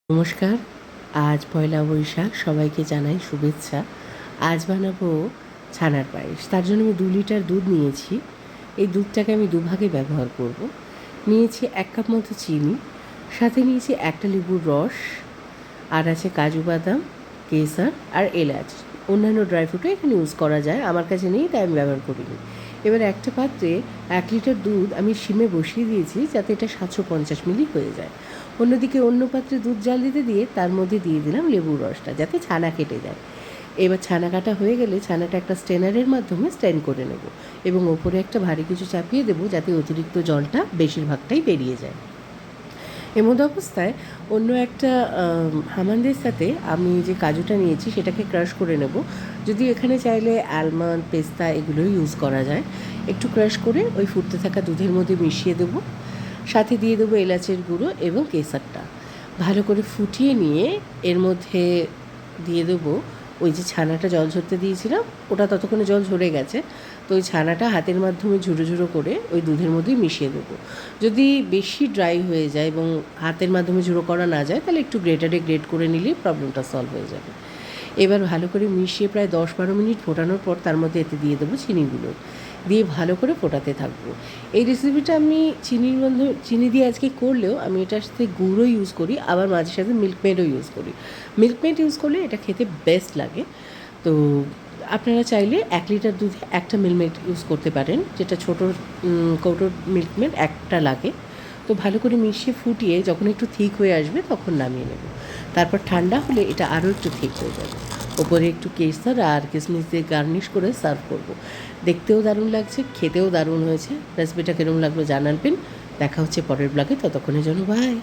নমস্কার। আজ পয়লা বৈশাখ, সবাইকে জানাই শুভেচ্ছা। আজ বানাবো ছানার পায়েস। তার জন্য আমি 2 লিটার দুধ নিয়েছি। এই দুধটাকে আমি দুভাগে ব্যবহার করব। নিয়েছি 1 কাপ মতো চিনি, সাথে নিয়েছি একটা লেবুর রস, আর আছে কাজু বাদাম, কেসর আর এলাচ। অন্যান্য ড্রাই ফ্রুটও এখানে ইউজ করা যায়, আমার কাছে নেই তাই আমি ব্যবহার করিনি। এবার একটা পাত্রে 1 লিটার দুধ আমি সিমে বসিয়ে দিয়েছি যাতে এটা 750 মিলি হয়ে যায়। অন্যদিকে অন্য পাত্রে দুধ জাল দিতে দিয়ে তার মধ্যে দিয়ে দিলাম লেবুর রসটা যাতে ছানা কেটে যায়। এবার ছানা কাটা হয়ে গেলে ছানাটা একটা স্ট্রেনারের মাধ্যমে স্ট্রেন করে নেব এবং ওপরে একটা ভারী কিছু চাপিয়ে দেবো যাতে অতিরিক্ত জলটা বেশিরভাগটাই বেরিয়ে যায়। এমতো অবস্থায় অন্য একটা হামানদির সাথে আমি যে কাজুটা নিয়েছি সেটাকে ক্রাশ করে নেব। যদি এখানে চাইলে আলমন্ড, পেস্তা এগুলো ইউজ করা যায়। একটু ক্রাশ করে ওই ফুটতে থাকা দুধের মধ্যে মিশিয়ে দেবো। সাথে দিয়ে দেবো এলাচের গুঁড়ো এবং কেসরটা। ভালো করে ফুটিয়ে নিয়ে এর মধ্যে দিয়ে দেবো ওই যে ছানাটা জল ঝরতে দিয়েছিলাম, ওটা ততক্ষণে জল ঝরে গেছে। তো ওই ছানাটা হাতের মাধ্যমে ঝুরো ঝুরো করে ওই দুধের মধ্যেই মিশিয়ে দেবো। যদি বেশি ড্রাই হয়ে যায় এবং হাতের মাধ্যমে ঝুরো করা না যায় তাহলে একটু গ্রেটারে গ্রেট করে নিলেই প্রবলেমটা সলভ হয়ে যাবে। এবার ভালো করে মিশিয়ে প্রায় 10-12 মিনিট ফোটানোর পর তার মধ্যে এতে দিয়ে দেবো চিনিগুলো, দিয়ে ভালো করে ফোটাতে থাকবো। এই রেসিপিটা আমি চিনি দিয়ে আজকে করলেও আমি এটার সাথে গুঁড়ো ইউজ করি, আবার মাঝে সাথে মিল্কমেডও ইউজ করি। মিল্কমেড ইউজ করলে এটা খেতে বেস্ট লাগে। তো আপনারা চাইলে 1 লিটার দুধে একটা মিল্কমেড ইউজ করতে পারেন, যেটা ছোটো কৌটোর মিল্কমেড একটা লাগে। তো ভালো করে মিশিয়ে ফুটিয়ে যখন একটু থিক হয়ে আসবে তখন নামিয়ে নেব। তারপর ঠান্ডা হলে এটা আরও একটু থিক হয়ে যাবে। ওপরে একটু কেসর আর কিশমিশ দিয়ে গার্নিশ করে সার্ভ করব। দেখতেও দারুণ লাগছে, খেতেও দারুণ হয়েছে। রেসিপিটা কীরকম লাগলো জানাবেন। দেখা হচ্ছে পরের ব্লগে, ততক্ষণের জন্য বাই।